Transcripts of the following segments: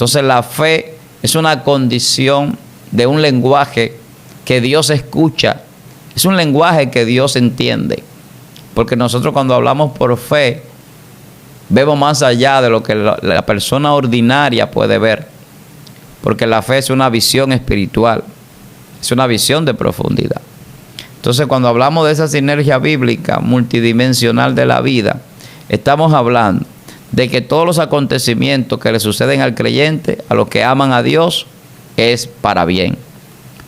Entonces la fe es una condición de un lenguaje que Dios escucha, es un lenguaje que Dios entiende. Porque nosotros cuando hablamos por fe, vemos más allá de lo que la persona ordinaria puede ver. Porque la fe es una visión espiritual, es una visión de profundidad. Entonces, cuando hablamos de esa sinergia bíblica multidimensional de la vida, estamos hablando de que todos los acontecimientos que le suceden al creyente, a los que aman a Dios, es para bien.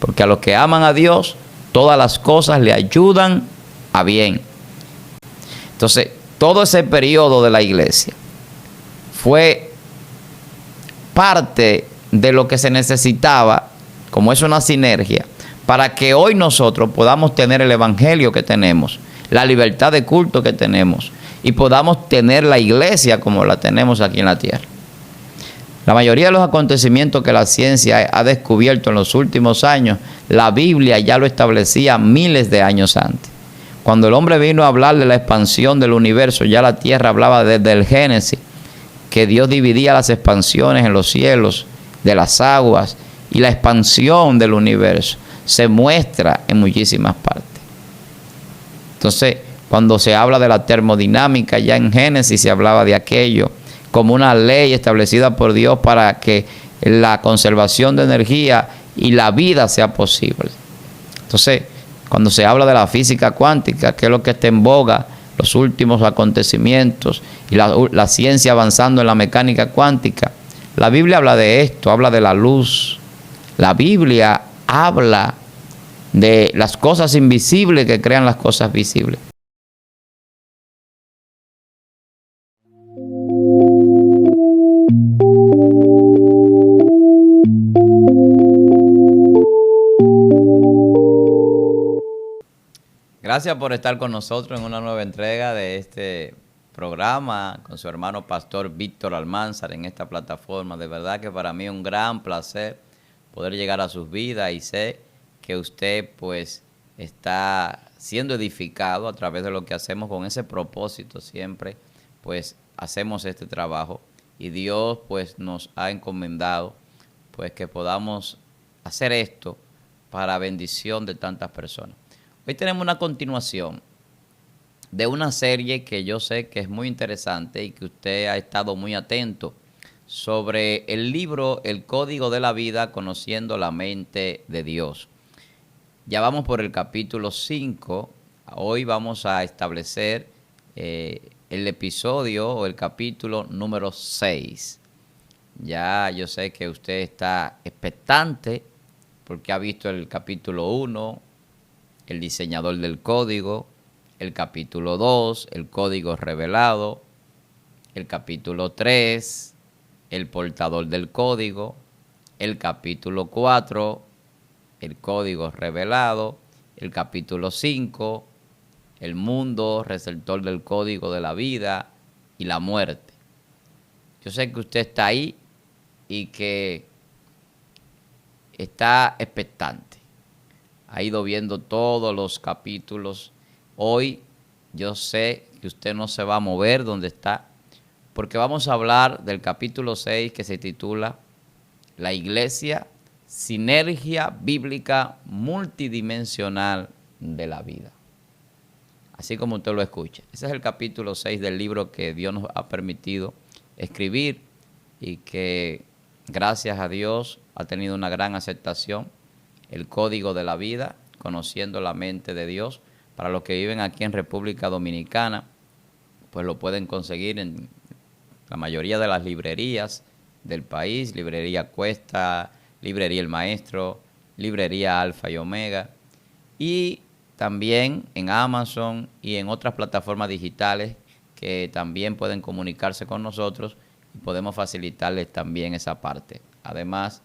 Porque a los que aman a Dios, todas las cosas le ayudan a bien. Entonces, todo ese periodo de la iglesia fue parte de lo que se necesitaba, como es una sinergia, para que hoy nosotros podamos tener el evangelio que tenemos, la libertad de culto que tenemos, y podamos tener la iglesia como la tenemos aquí en la tierra. La mayoría de los acontecimientos que la ciencia ha descubierto en los últimos años, la Biblia ya lo establecía miles de años antes. Cuando el hombre vino a hablar de la expansión del universo, ya la tierra hablaba desde el Génesis, que Dios dividía las expansiones en los cielos, de las aguas, y la expansión del universo se muestra en muchísimas partes. Entonces, cuando se habla de la termodinámica, ya en Génesis se hablaba de aquello como una ley establecida por Dios para que la conservación de energía y la vida sea posible. Entonces, cuando se habla de la física cuántica, que es lo que está en boga, los últimos acontecimientos y la ciencia avanzando en la mecánica cuántica, la Biblia habla de esto, habla de la luz. La Biblia habla de las cosas invisibles que crean las cosas visibles. Gracias por estar con nosotros en una nueva entrega de este programa con su hermano pastor Víctor Almanzar en esta plataforma. De verdad que para mí es un gran placer poder llegar a sus vidas y sé que usted pues está siendo edificado a través de lo que hacemos con ese propósito siempre, pues hacemos este trabajo y Dios pues nos ha encomendado pues que podamos hacer esto para bendición de tantas personas. Hoy tenemos una continuación de una serie que yo sé que es muy interesante y que usted ha estado muy atento sobre el libro El Código de la Vida, conociendo la mente de Dios. Ya vamos por el capítulo 5. Hoy vamos a establecer el episodio o el capítulo número 6. Ya yo sé que usted está expectante porque ha visto el capítulo 1, el diseñador del código, el capítulo 2, el código revelado, el capítulo 3, el portador del código, el capítulo 4, el código revelado, el capítulo 5, el mundo receptor del código de la vida y la muerte. Yo sé que usted está ahí y que está expectante. Ha ido viendo todos los capítulos. Hoy yo sé que usted no se va a mover donde está, porque vamos a hablar del capítulo 6 que se titula La Iglesia, Sinergia Bíblica Multidimensional de la Vida. Así como usted lo escucha. Ese es el capítulo 6 del libro que Dios nos ha permitido escribir y que gracias a Dios ha tenido una gran aceptación. El Código de la Vida, conociendo la mente de Dios. Para los que viven aquí en República Dominicana, pues lo pueden conseguir en la mayoría de las librerías del país. Librería Cuesta, Librería El Maestro, Librería Alfa y Omega. Y también en Amazon y en otras plataformas digitales que también pueden comunicarse con nosotros y podemos facilitarles también esa parte. Además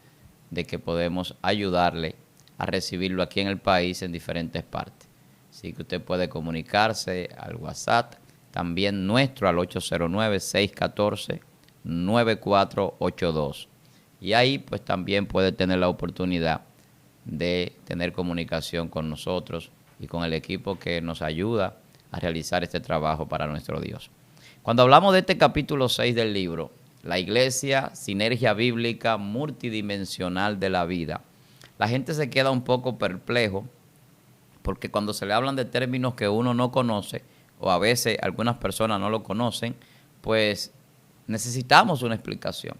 de que podemos ayudarle a recibirlo aquí en el país en diferentes partes. Así que usted puede comunicarse al WhatsApp, también nuestro al 809-614-9482. Y ahí pues también puede tener la oportunidad de tener comunicación con nosotros y con el equipo que nos ayuda a realizar este trabajo para nuestro Dios. Cuando hablamos de este capítulo 6 del libro, La iglesia, sinergia bíblica multidimensional de la vida. La gente se queda un poco perplejo porque cuando se le hablan de términos que uno no conoce, o a veces algunas personas no lo conocen, pues necesitamos una explicación.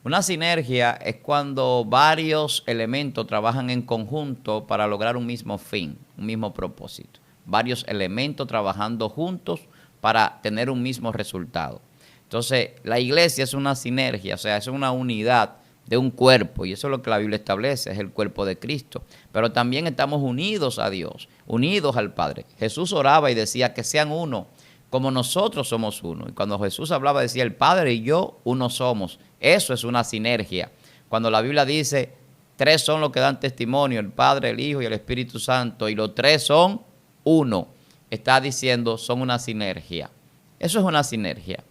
Una sinergia es cuando varios elementos trabajan en conjunto para lograr un mismo fin, un mismo propósito. Varios elementos trabajando juntos para tener un mismo resultado. Entonces, la iglesia es una sinergia, o sea, es una unidad de un cuerpo, y eso es lo que la Biblia establece, es el cuerpo de Cristo. Pero también estamos unidos a Dios, unidos al Padre. Jesús oraba y decía que sean uno, como nosotros somos uno. Y cuando Jesús hablaba decía, el Padre y yo uno somos. Eso es una sinergia. Cuando la Biblia dice, tres son los que dan testimonio, el Padre, el Hijo y el Espíritu Santo, y los tres son uno, está diciendo, son una sinergia. Eso es una sinergia.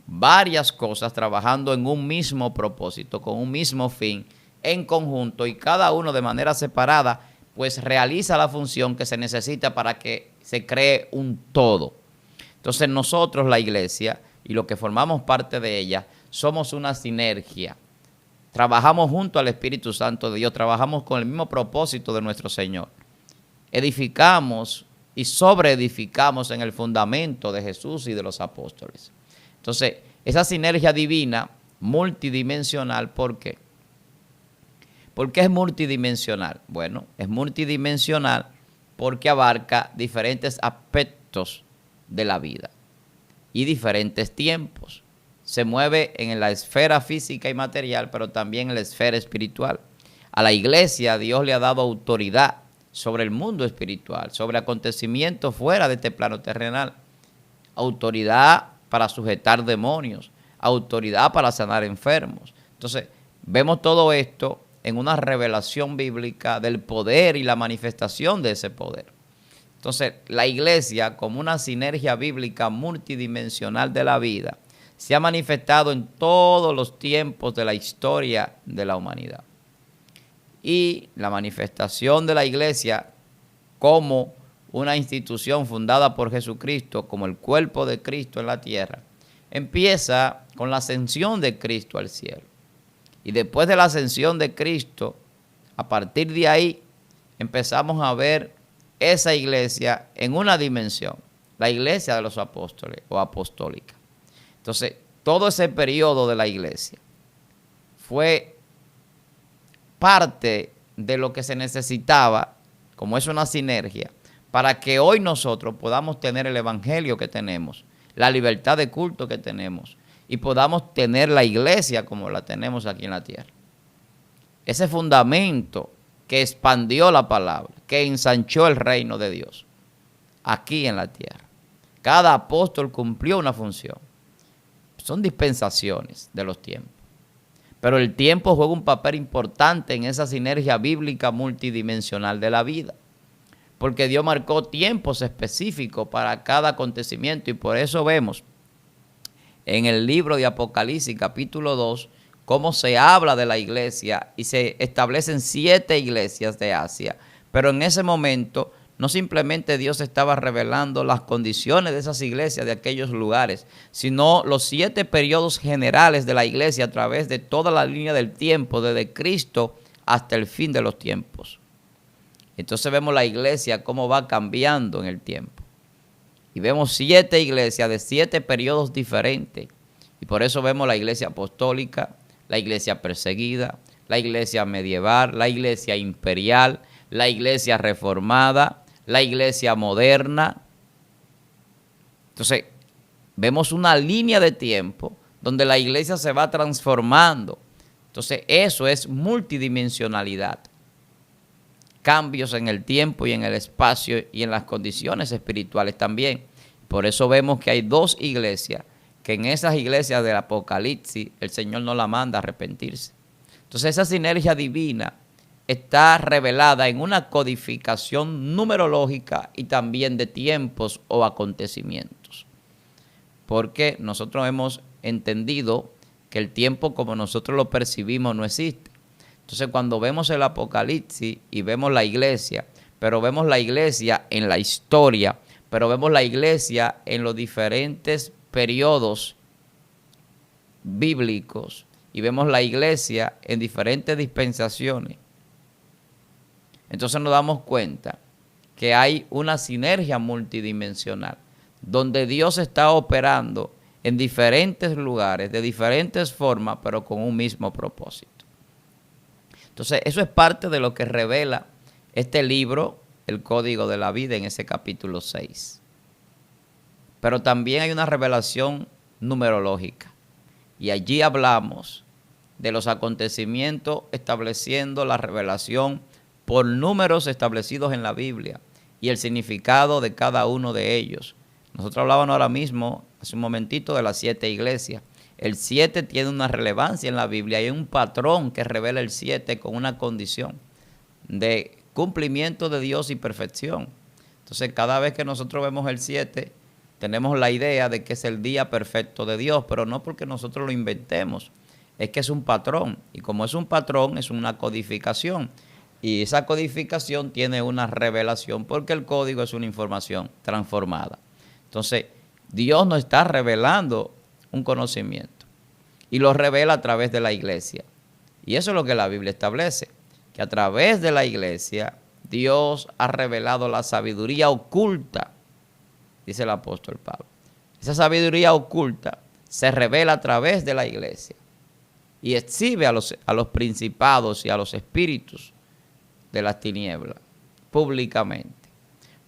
Varias cosas trabajando en un mismo propósito, con un mismo fin, en conjunto, y cada uno de manera separada, pues realiza la función que se necesita para que se cree un todo. Entonces nosotros, la iglesia, y los que formamos parte de ella, somos una sinergia. Trabajamos junto al Espíritu Santo de Dios, trabajamos con el mismo propósito de nuestro Señor. Edificamos y sobreedificamos en el fundamento de Jesús y de los apóstoles. Entonces, esa sinergia divina, multidimensional, ¿por qué? ¿Por qué es multidimensional? Bueno, es multidimensional porque abarca diferentes aspectos de la vida y diferentes tiempos. Se mueve en la esfera física y material, pero también en la esfera espiritual. A la iglesia Dios le ha dado autoridad sobre el mundo espiritual, sobre acontecimientos fuera de este plano terrenal. Autoridad para sujetar demonios, autoridad para sanar enfermos. Entonces, vemos todo esto en una revelación bíblica del poder y la manifestación de ese poder. Entonces, la iglesia, como una sinergia bíblica multidimensional de la vida, se ha manifestado en todos los tiempos de la historia de la humanidad. Y la manifestación de la iglesia como una institución fundada por Jesucristo, como el cuerpo de Cristo en la tierra, empieza con la ascensión de Cristo al cielo. Y después de la ascensión de Cristo, a partir de ahí, empezamos a ver esa iglesia en una dimensión, la iglesia de los apóstoles o apostólica. Entonces, todo ese periodo de la iglesia fue parte de lo que se necesitaba, como es una sinergia, para que hoy nosotros podamos tener el evangelio que tenemos, la libertad de culto que tenemos y podamos tener la iglesia como la tenemos aquí en la tierra. Ese fundamento que expandió la palabra, que ensanchó el reino de Dios aquí en la tierra. Cada apóstol cumplió una función. Son dispensaciones de los tiempos. Pero el tiempo juega un papel importante en esa sinergia bíblica multidimensional de la vida. Porque Dios marcó tiempos específicos para cada acontecimiento y por eso vemos en el libro de Apocalipsis capítulo 2 cómo se habla de la iglesia y se establecen 7 iglesias de Asia. Pero en ese momento no simplemente Dios estaba revelando las condiciones de esas iglesias de aquellos lugares, sino los 7 periodos generales de la iglesia a través de toda la línea del tiempo, desde Cristo hasta el fin de los tiempos. Entonces vemos la iglesia cómo va cambiando en el tiempo. Y vemos 7 iglesias de 7 periodos diferentes. Y por eso vemos la iglesia apostólica, la iglesia perseguida, la iglesia medieval, la iglesia imperial, la iglesia reformada, la iglesia moderna. Entonces, vemos una línea de tiempo donde la iglesia se va transformando. Entonces, eso es multidimensionalidad. Cambios en el tiempo y en el espacio y en las condiciones espirituales también. Por eso vemos que hay 2 iglesias, que en esas iglesias del Apocalipsis el Señor no la manda a arrepentirse. Entonces esa sinergia divina está revelada en una codificación numerológica y también de tiempos o acontecimientos. Porque nosotros hemos entendido que el tiempo como nosotros lo percibimos no existe. Entonces cuando vemos el Apocalipsis y vemos la iglesia, pero vemos la iglesia en la historia, pero vemos la iglesia en los diferentes periodos bíblicos y vemos la iglesia en diferentes dispensaciones, entonces nos damos cuenta que hay una sinergia multidimensional donde Dios está operando en diferentes lugares, de diferentes formas, pero con un mismo propósito. Entonces, eso es parte de lo que revela este libro, El Código de la Vida, en ese capítulo 6. Pero también hay una revelación numerológica. Y allí hablamos de los acontecimientos estableciendo la revelación por números establecidos en la Biblia y el significado de cada uno de ellos. Nosotros hablábamos ahora mismo, hace un momentito, de las 7 iglesias. El 7 tiene una relevancia en la Biblia. Hay un patrón que revela el 7 con una condición de cumplimiento de Dios y perfección. Entonces, cada vez que nosotros vemos el 7, tenemos la idea de que es el día perfecto de Dios, pero no porque nosotros lo inventemos. Es que es un patrón. Y como es un patrón, es una codificación. Y esa codificación tiene una revelación porque el código es una información transformada. Entonces, Dios nos está revelando un conocimiento y lo revela a través de la iglesia. Y eso es lo que la Biblia establece, que a través de la iglesia Dios ha revelado la sabiduría oculta, dice el apóstol Pablo. Esa sabiduría oculta se revela a través de la iglesia y exhibe a los principados y a los espíritus de las tinieblas públicamente.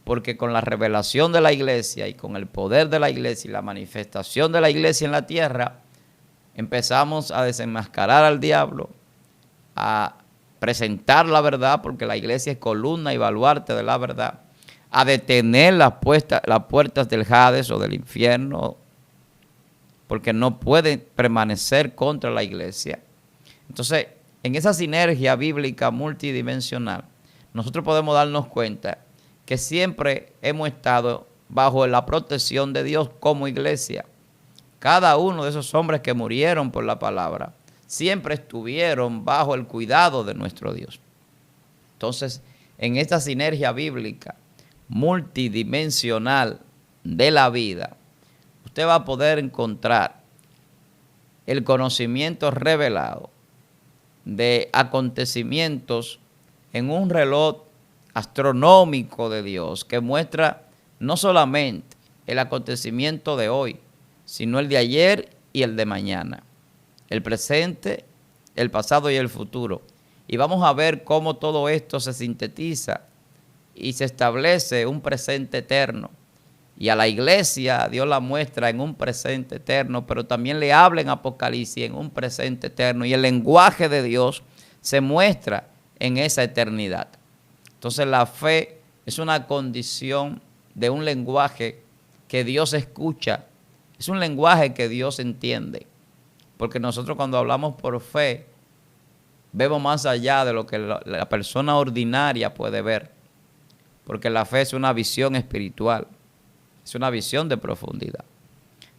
Porque con la revelación de la iglesia y con el poder de la iglesia y la manifestación de la iglesia en la tierra, empezamos a desenmascarar al diablo, a presentar la verdad, porque la iglesia es columna y baluarte de la verdad, a detener las puertas del Hades o del infierno, porque no pueden permanecer contra la iglesia. Entonces, en esa sinergia bíblica multidimensional, nosotros podemos darnos cuenta que siempre hemos estado bajo la protección de Dios como iglesia. Cada uno de esos hombres que murieron por la palabra siempre estuvieron bajo el cuidado de nuestro Dios. Entonces, en esta sinergia bíblica multidimensional de la vida, usted va a poder encontrar el conocimiento revelado de acontecimientos en un reloj astronómico de Dios que muestra no solamente el acontecimiento de hoy, sino el de ayer y el de mañana, el presente, el pasado y el futuro. Y vamos a ver cómo todo esto se sintetiza y se establece un presente eterno. Y a la iglesia Dios la muestra en un presente eterno, pero también le habla en Apocalipsis en un presente eterno. Y el lenguaje de Dios se muestra en esa eternidad. Entonces la fe es una condición de un lenguaje que Dios escucha. Es un lenguaje que Dios entiende. Porque nosotros cuando hablamos por fe, vemos más allá de lo que la persona ordinaria puede ver. Porque la fe es una visión espiritual. Es una visión de profundidad.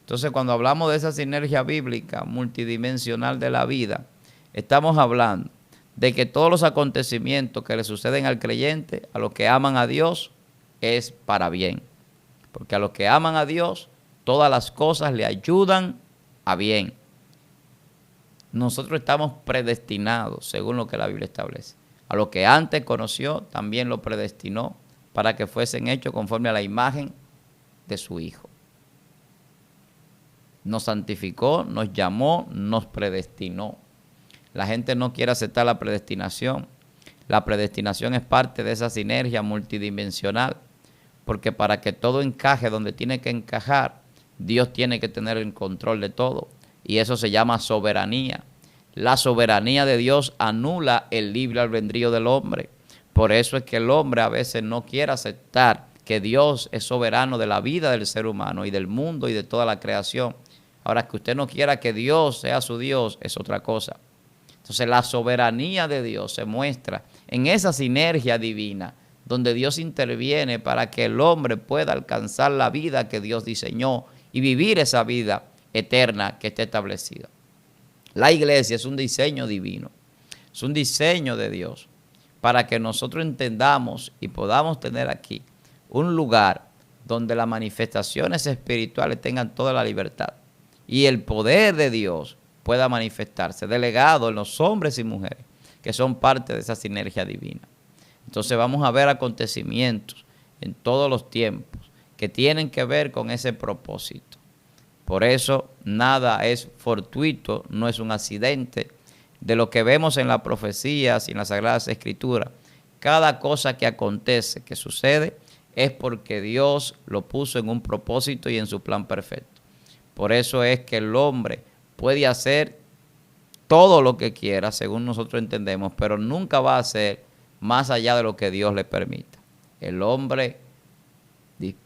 Entonces, cuando hablamos de esa sinergia bíblica multidimensional de la vida, estamos hablando de que todos los acontecimientos que le suceden al creyente, a los que aman a Dios, es para bien. Porque a los que aman a Dios, todas las cosas le ayudan a bien. Nosotros estamos predestinados, según lo que la Biblia establece. A los que antes conoció, también lo predestinó para que fuesen hechos conforme a la imagen de su Hijo. Nos santificó, nos llamó, nos predestinó. La gente no quiere aceptar la predestinación. La predestinación es parte de esa sinergia multidimensional, porque para que todo encaje donde tiene que encajar, Dios tiene que tener el control de todo, y eso se llama soberanía. La soberanía de Dios anula el libre albedrío del hombre. Por eso es que el hombre a veces no quiere aceptar que Dios es soberano de la vida del ser humano y del mundo y de toda la creación. Ahora, que usted no quiera que Dios sea su Dios es otra cosa. Entonces, la soberanía de Dios se muestra en esa sinergia divina, donde Dios interviene para que el hombre pueda alcanzar la vida que Dios diseñó y vivir esa vida eterna que está establecida. La iglesia es un diseño divino, es un diseño de Dios, para que nosotros entendamos y podamos tener aquí un lugar donde las manifestaciones espirituales tengan toda la libertad y el poder de Dios pueda manifestarse, delegado en los hombres y mujeres que son parte de esa sinergia divina. Entonces vamos a ver acontecimientos en todos los tiempos que tienen que ver con ese propósito. Por eso nada es fortuito, no es un accidente. De lo que vemos en las profecías y en las Sagradas Escrituras, cada cosa que acontece, que sucede, es porque Dios lo puso en un propósito y en su plan perfecto. Por eso es que el hombre puede hacer todo lo que quiera, según nosotros entendemos, pero nunca va a hacer más allá de lo que Dios le permita. El hombre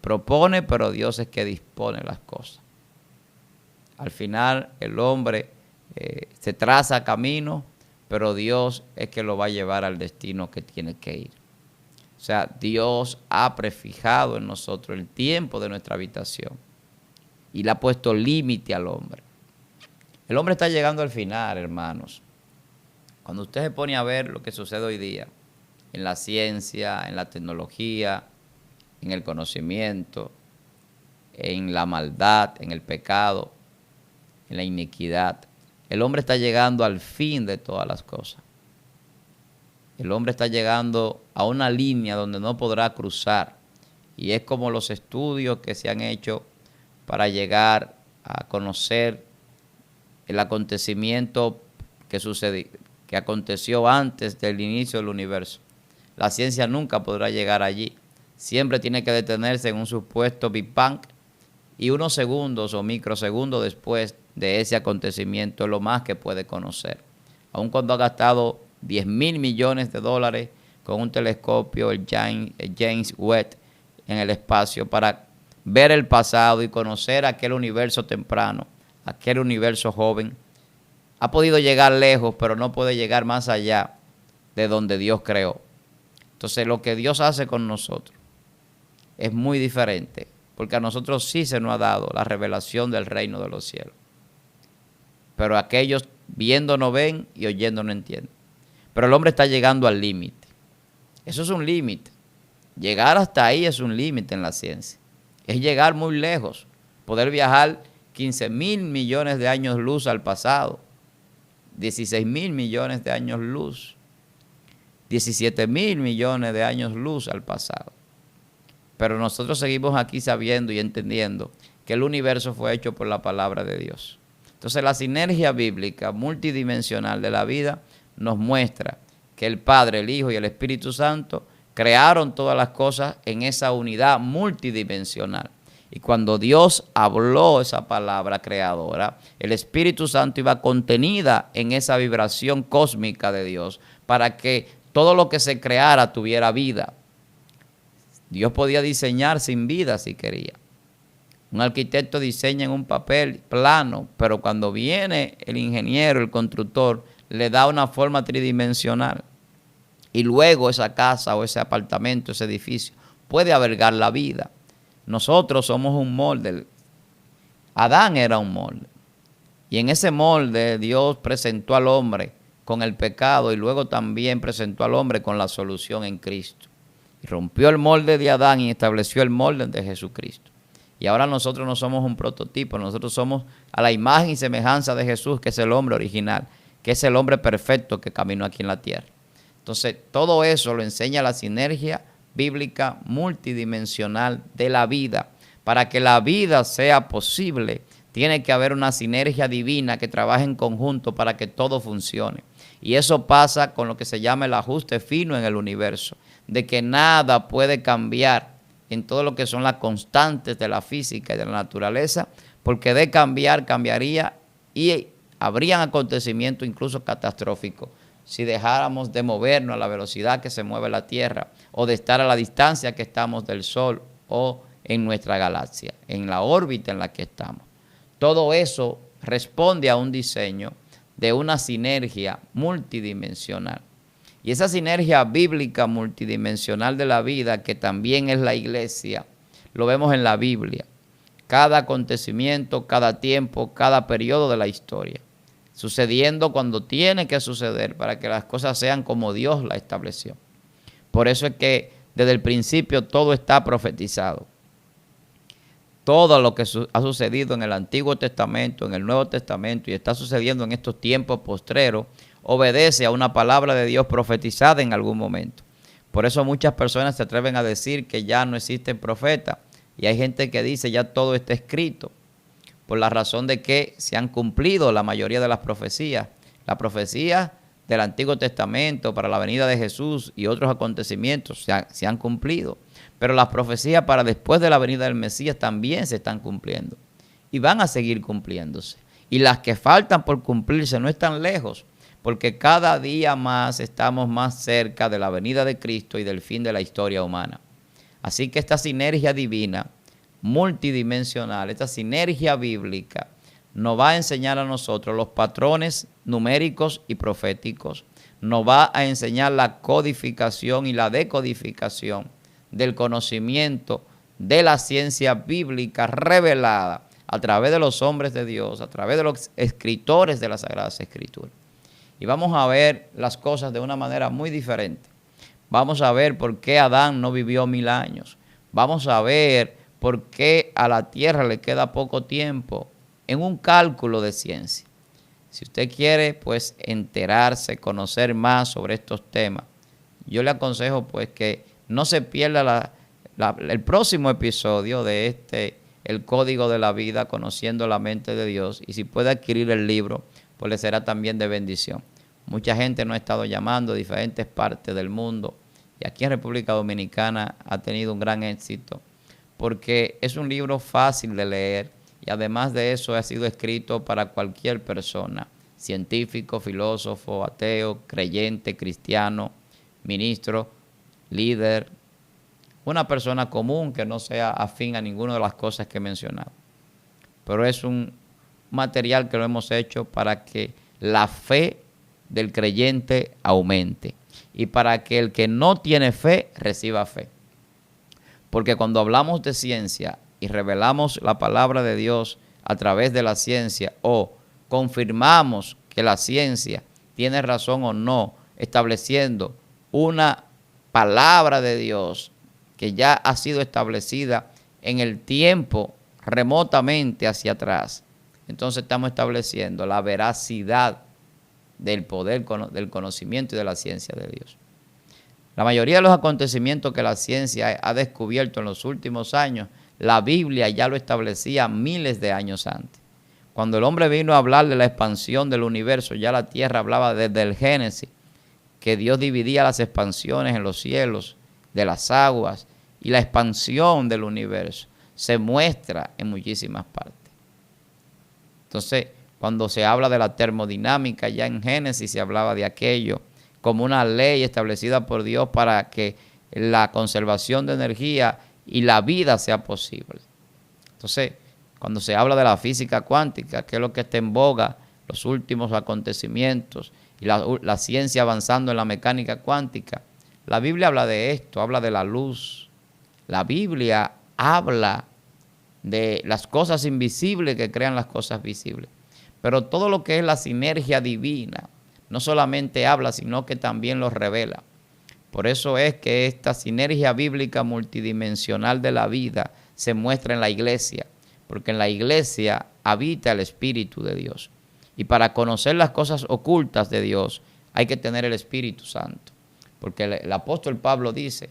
propone, pero Dios es que dispone las cosas. Al final, el hombre se traza camino, pero Dios es que lo va a llevar al destino que tiene que ir. O sea, Dios ha prefijado en nosotros el tiempo de nuestra habitación y le ha puesto límite al hombre. El hombre está llegando al final, hermanos. Cuando usted se pone a ver lo que sucede hoy día en la ciencia, en la tecnología, en el conocimiento, en la maldad, en el pecado, en la iniquidad, el hombre está llegando al fin de todas las cosas. El hombre está llegando a una línea donde no podrá cruzar. Y es como los estudios que se han hecho para llegar a conocer el acontecimiento que aconteció antes del inicio del universo. La ciencia nunca podrá llegar allí. Siempre tiene que detenerse en un supuesto Big Bang y unos segundos o microsegundos después de ese acontecimiento es lo más que puede conocer. Aun cuando ha gastado 10,000 millones de dólares con un telescopio, el James Webb, en el espacio para ver el pasado y conocer aquel universo temprano, aquel universo joven, ha podido llegar lejos, pero no puede llegar más allá de donde Dios creó. Entonces, lo que Dios hace con nosotros es muy diferente, porque a nosotros sí se nos ha dado la revelación del reino de los cielos. Pero aquellos viendo no ven y oyendo no entienden. Pero el hombre está llegando al límite. Eso es un límite. Llegar hasta ahí es un límite en la ciencia. Es llegar muy lejos. Poder viajar 15,000 millones de años luz al pasado. 16,000 millones de años luz. 17,000 millones de años luz al pasado. Pero nosotros seguimos aquí sabiendo y entendiendo que el universo fue hecho por la palabra de Dios. Entonces la sinergia bíblica multidimensional de la vida nos muestra que el Padre, el Hijo y el Espíritu Santo crearon todas las cosas en esa unidad multidimensional. Y cuando Dios habló esa palabra creadora, el Espíritu Santo iba contenida en esa vibración cósmica de Dios para que todo lo que se creara tuviera vida. Dios podía diseñar sin vida si quería. Un arquitecto diseña en un papel plano, pero cuando viene el ingeniero, el constructor, le da una forma tridimensional. Y luego esa casa o ese apartamento, ese edificio, puede albergar la vida. Nosotros somos un molde. Adán era un molde. Y en ese molde Dios presentó al hombre con el pecado y luego también presentó al hombre con la solución en Cristo. Y rompió el molde de Adán y estableció el molde de Jesucristo. Y ahora nosotros no somos un prototipo, nosotros somos a la imagen y semejanza de Jesús, que es el hombre original, que es el hombre perfecto que caminó aquí en la tierra. Entonces, todo eso lo enseña la sinergia bíblica multidimensional de la vida. Para que la vida sea posible, tiene que haber una sinergia divina que trabaje en conjunto para que todo funcione. Y eso pasa con lo que se llama el ajuste fino en el universo, de que nada puede cambiar en todo lo que son las constantes de la física y de la naturaleza, porque de cambiar, cambiaría y habrían acontecimientos incluso catastróficos si dejáramos de movernos a la velocidad que se mueve la Tierra o de estar a la distancia que estamos del Sol o en nuestra galaxia, en la órbita en la que estamos. Todo eso responde a un diseño de una sinergia multidimensional. Y esa sinergia bíblica multidimensional de la vida, que también es la iglesia, lo vemos en la Biblia. Cada acontecimiento, cada tiempo, cada periodo de la historia, sucediendo cuando tiene que suceder para que las cosas sean como Dios las estableció. Por eso es que desde el principio todo está profetizado. todo lo que ha sucedido en el Antiguo Testamento, en el Nuevo Testamento y está sucediendo en estos tiempos postreros, obedece a una palabra de Dios profetizada en algún momento. Por eso muchas personas se atreven a decir que ya no existen profetas y hay gente que dice ya todo está escrito, por la razón de que se han cumplido la mayoría de las profecías. Las profecías del Antiguo Testamento para la venida de Jesús y otros acontecimientos se han cumplido. Pero las profecías para después de la venida del Mesías también se están cumpliendo y van a seguir cumpliéndose. Y las que faltan por cumplirse no están lejos, porque cada día más estamos más cerca de la venida de Cristo y del fin de la historia humana. Así que esta sinergia divina, multidimensional, esta sinergia bíblica, nos va a enseñar a nosotros los patrones numéricos y proféticos, nos va a enseñar la codificación y la decodificación del conocimiento de la ciencia bíblica revelada a través de los hombres de Dios, a través de los escritores de las Sagradas Escrituras. Y vamos a ver las cosas de una manera muy diferente. Vamos a ver por qué Adán no vivió 1000 años. Vamos a ver por qué a la tierra le queda poco tiempo en un cálculo de ciencia. Si usted quiere pues enterarse, conocer más sobre estos temas, yo le aconsejo pues que no se pierda el próximo episodio de El Código de la Vida, Conociendo la Mente de Dios. Y si puede adquirir el libro, pues le será también de bendición. Mucha gente nos ha estado llamando de diferentes partes del mundo. Y aquí en República Dominicana ha tenido un gran éxito. Porque es un libro fácil de leer. Y además de eso ha sido escrito para cualquier persona. Científico, filósofo, ateo, creyente, cristiano, ministro, líder, una persona común que no sea afín a ninguna de las cosas que he mencionado. Pero es un material que lo hemos hecho para que la fe del creyente aumente y para que el que no tiene fe reciba fe. Porque cuando hablamos de ciencia y revelamos la palabra de Dios a través de la ciencia o confirmamos que la ciencia tiene razón o no, estableciendo una palabra de Dios que ya ha sido establecida en el tiempo remotamente hacia atrás, entonces estamos estableciendo la veracidad del poder, del conocimiento y de la ciencia de Dios. La mayoría de los acontecimientos que la ciencia ha descubierto en los últimos años, la Biblia ya lo establecía miles de años antes. Cuando el hombre vino a hablar de la expansión del universo, ya la tierra hablaba desde el Génesis, que Dios dividía las expansiones en los cielos, de las aguas, y la expansión del universo se muestra en muchísimas partes. Entonces, cuando se habla de la termodinámica, ya en Génesis se hablaba de aquello como una ley establecida por Dios para que la conservación de energía y la vida sea posible. Entonces, cuando se habla de la física cuántica, que es lo que está en boga, los últimos acontecimientos y la ciencia avanzando en la mecánica cuántica, la Biblia habla de esto, habla de la luz. La Biblia habla de las cosas invisibles que crean las cosas visibles. Pero todo lo que es la sinergia divina, no solamente habla, sino que también lo revela. Por eso es que esta sinergia bíblica multidimensional de la vida se muestra en la iglesia, porque en la iglesia habita el Espíritu de Dios. Y para conocer las cosas ocultas de Dios hay que tener el Espíritu Santo. Porque el apóstol Pablo dice,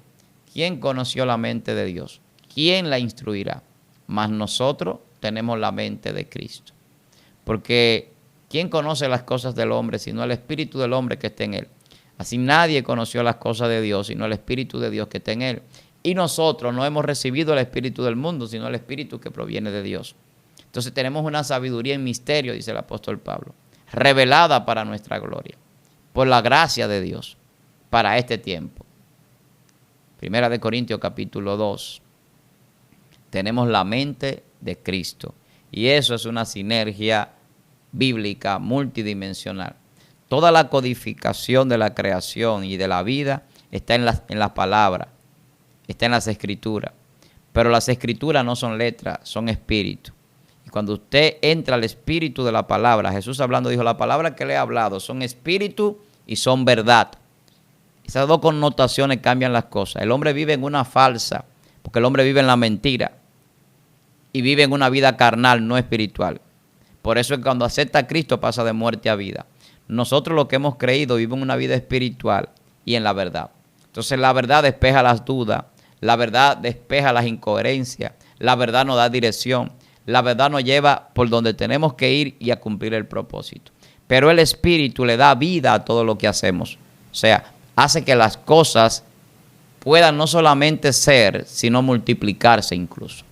¿quién conoció la mente de Dios? ¿Quién la instruirá? Mas nosotros tenemos la mente de Cristo. Porque ¿quién conoce las cosas del hombre sino el Espíritu del hombre que está en él? Así nadie conoció las cosas de Dios sino el Espíritu de Dios que está en él. Y nosotros no hemos recibido el Espíritu del mundo sino el Espíritu que proviene de Dios. Entonces tenemos una sabiduría en misterio, dice el apóstol Pablo, revelada para nuestra gloria, por la gracia de Dios, para este tiempo. Primera de Corintios capítulo 2. Tenemos la mente de Cristo. Y eso es una sinergia bíblica multidimensional. Toda la codificación de la creación y de la vida está en la palabra, está en las escrituras. Pero las escrituras no son letras, son espíritu. Y cuando usted entra al espíritu de la palabra, Jesús hablando dijo, la palabra que le he hablado son espíritu y son verdad. Esas dos connotaciones cambian las cosas. El hombre vive en una falsa, porque el hombre vive en la mentira. y viven una vida carnal, no espiritual. Por eso es que cuando acepta a Cristo pasa de muerte a vida. Nosotros los que hemos creído vivimos una vida espiritual y en la verdad. Entonces la verdad despeja las dudas, la verdad despeja las incoherencias, la verdad nos da dirección, la verdad nos lleva por donde tenemos que ir y a cumplir el propósito. Pero el Espíritu le da vida a todo lo que hacemos. O sea, hace que las cosas puedan no solamente ser, sino multiplicarse incluso.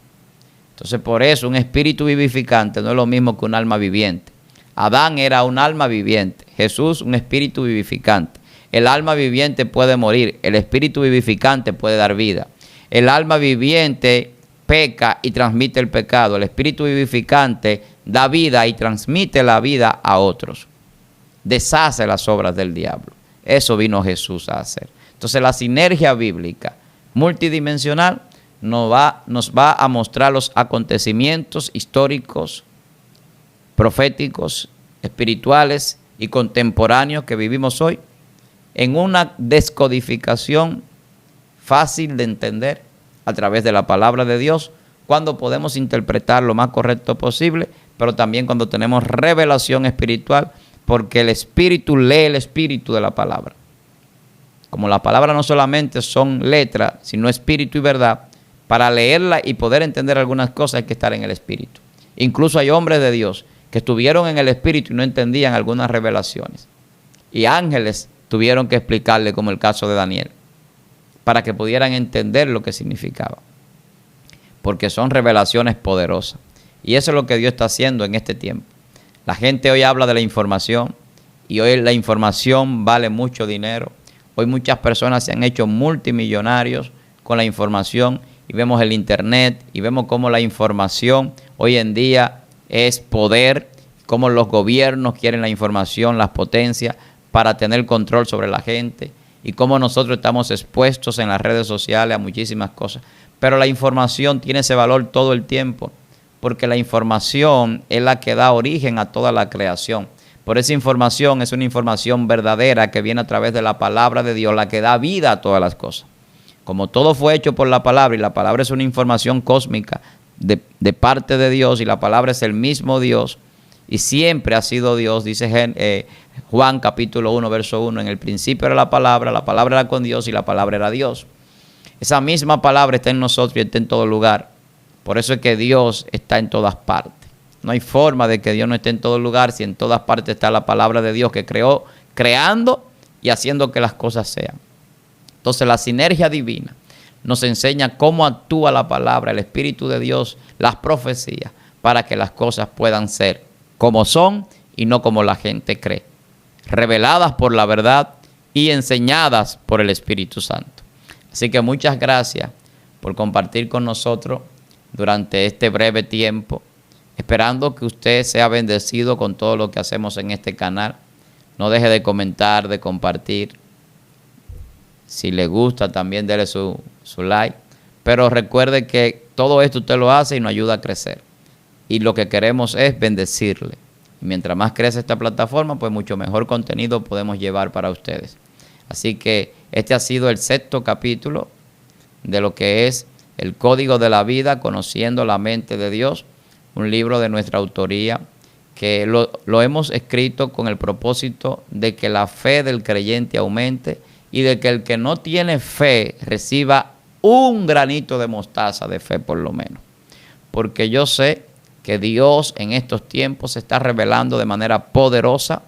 Entonces, por eso un espíritu vivificante no es lo mismo que un alma viviente. Adán era un alma viviente, Jesús un espíritu vivificante. El alma viviente puede morir, el espíritu vivificante puede dar vida. El alma viviente peca y transmite el pecado. El espíritu vivificante da vida y transmite la vida a otros. Deshace las obras del diablo. Eso vino Jesús a hacer. Entonces la sinergia bíblica multidimensional nos va a mostrar los acontecimientos históricos, proféticos, espirituales y contemporáneos que vivimos hoy en una descodificación fácil de entender a través de la palabra de Dios, cuando podemos interpretar lo más correcto posible, pero también cuando tenemos revelación espiritual, porque el Espíritu lee el espíritu de la palabra. Como la palabra no solamente son letras, sino espíritu y verdad, para leerla y poder entender algunas cosas hay que estar en el Espíritu. Incluso hay hombres de Dios que estuvieron en el Espíritu y no entendían algunas revelaciones. Y ángeles tuvieron que explicarle, como el caso de Daniel, para que pudieran entender lo que significaba. Porque son revelaciones poderosas. Y eso es lo que Dios está haciendo en este tiempo. La gente hoy habla de la información y hoy la información vale mucho dinero. Hoy muchas personas se han hecho multimillonarios con la información y vemos el internet y vemos cómo la información hoy en día es poder, cómo los gobiernos quieren la información, las potencias para tener control sobre la gente y cómo nosotros estamos expuestos en las redes sociales a muchísimas cosas. Pero la información tiene ese valor todo el tiempo porque la información es la que da origen a toda la creación. Por esa información es una información verdadera que viene a través de la palabra de Dios, la que da vida a todas las cosas. Como todo fue hecho por la palabra y la palabra es una información cósmica de parte de Dios y la palabra es el mismo Dios y siempre ha sido Dios, dice Juan capítulo 1, verso 1, en el principio era la palabra era con Dios y la palabra era Dios. Esa misma palabra está en nosotros y está en todo lugar. Por eso es que Dios está en todas partes. No hay forma de que Dios no esté en todo lugar si en todas partes está la palabra de Dios que creó, creando y haciendo que las cosas sean. Entonces la sinergia divina nos enseña cómo actúa la palabra, el Espíritu de Dios, las profecías, para que las cosas puedan ser como son y no como la gente cree. Reveladas por la verdad y enseñadas por el Espíritu Santo. Así que muchas gracias por compartir con nosotros durante este breve tiempo, esperando que usted sea bendecido con todo lo que hacemos en este canal. No deje de comentar, de compartir. Si le gusta, también déle su like. Pero recuerde que todo esto usted lo hace y nos ayuda a crecer. Y lo que queremos es bendecirle. Y mientras más crece esta plataforma, pues mucho mejor contenido podemos llevar para ustedes. Así que este ha sido el 6º capítulo de lo que es El Código de la Vida, Conociendo la Mente de Dios. Un libro de nuestra autoría que lo hemos escrito con el propósito de que la fe del creyente aumente y de que el que no tiene fe reciba un granito de mostaza de fe por lo menos. Porque yo sé que Dios en estos tiempos se está revelando de manera poderosa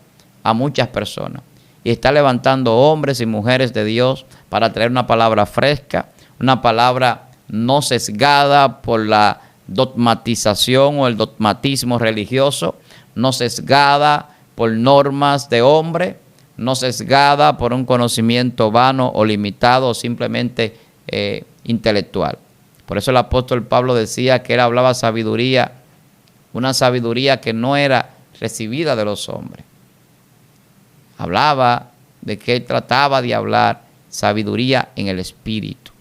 a muchas personas y está levantando hombres y mujeres de Dios para traer una palabra fresca, una palabra no sesgada por la dogmatización o el dogmatismo religioso, no sesgada por normas de hombre, no sesgada por un conocimiento vano o limitado o simplemente intelectual. Por eso el apóstol Pablo decía que él hablaba sabiduría, una sabiduría que no era recibida de los hombres. Hablaba de que él trataba de hablar sabiduría en el Espíritu.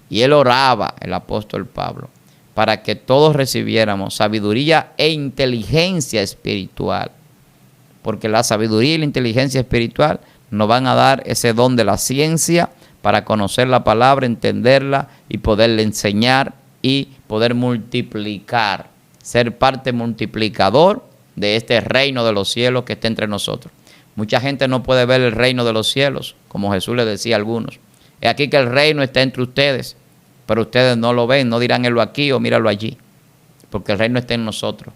Y él oraba, el apóstol Pablo, para que todos recibiéramos sabiduría e inteligencia espiritual. Porque la sabiduría y la inteligencia espiritual nos van a dar ese don de la ciencia para conocer la palabra, entenderla y poderle enseñar y poder multiplicar, ser parte multiplicador de este reino de los cielos que está entre nosotros. Mucha gente no puede ver el reino de los cielos, como Jesús le decía a algunos. Es aquí que el reino está entre ustedes, pero ustedes no lo ven, no dirán helo aquí o míralo allí, porque el reino está en nosotros.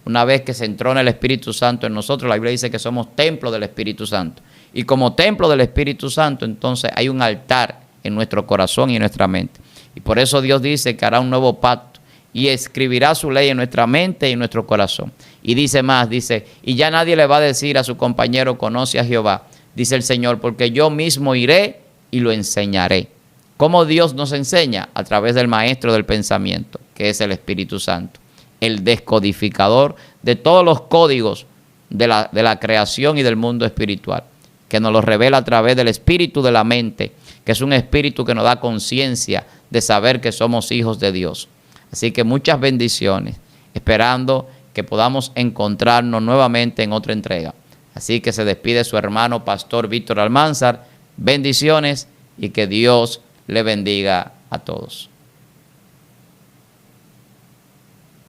Una vez que se entrona el Espíritu Santo en nosotros, la Biblia dice que somos templo del Espíritu Santo. Y como templo del Espíritu Santo, entonces hay un altar en nuestro corazón y en nuestra mente. Y por eso Dios dice que hará un nuevo pacto y escribirá su ley en nuestra mente y en nuestro corazón. Y dice más, dice, y ya nadie le va a decir a su compañero, conoce a Jehová, dice el Señor, porque yo mismo iré y lo enseñaré. ¿Cómo Dios nos enseña? A través del maestro del pensamiento, que es el Espíritu Santo, el descodificador de todos los códigos de la creación y del mundo espiritual, que nos lo revela a través del espíritu de la mente, que es un espíritu que nos da conciencia de saber que somos hijos de Dios. Así que muchas bendiciones, esperando que podamos encontrarnos nuevamente en otra entrega. Así que se despide su hermano Pastor Víctor Almanzar. Bendiciones y que Dios le bendiga a todos.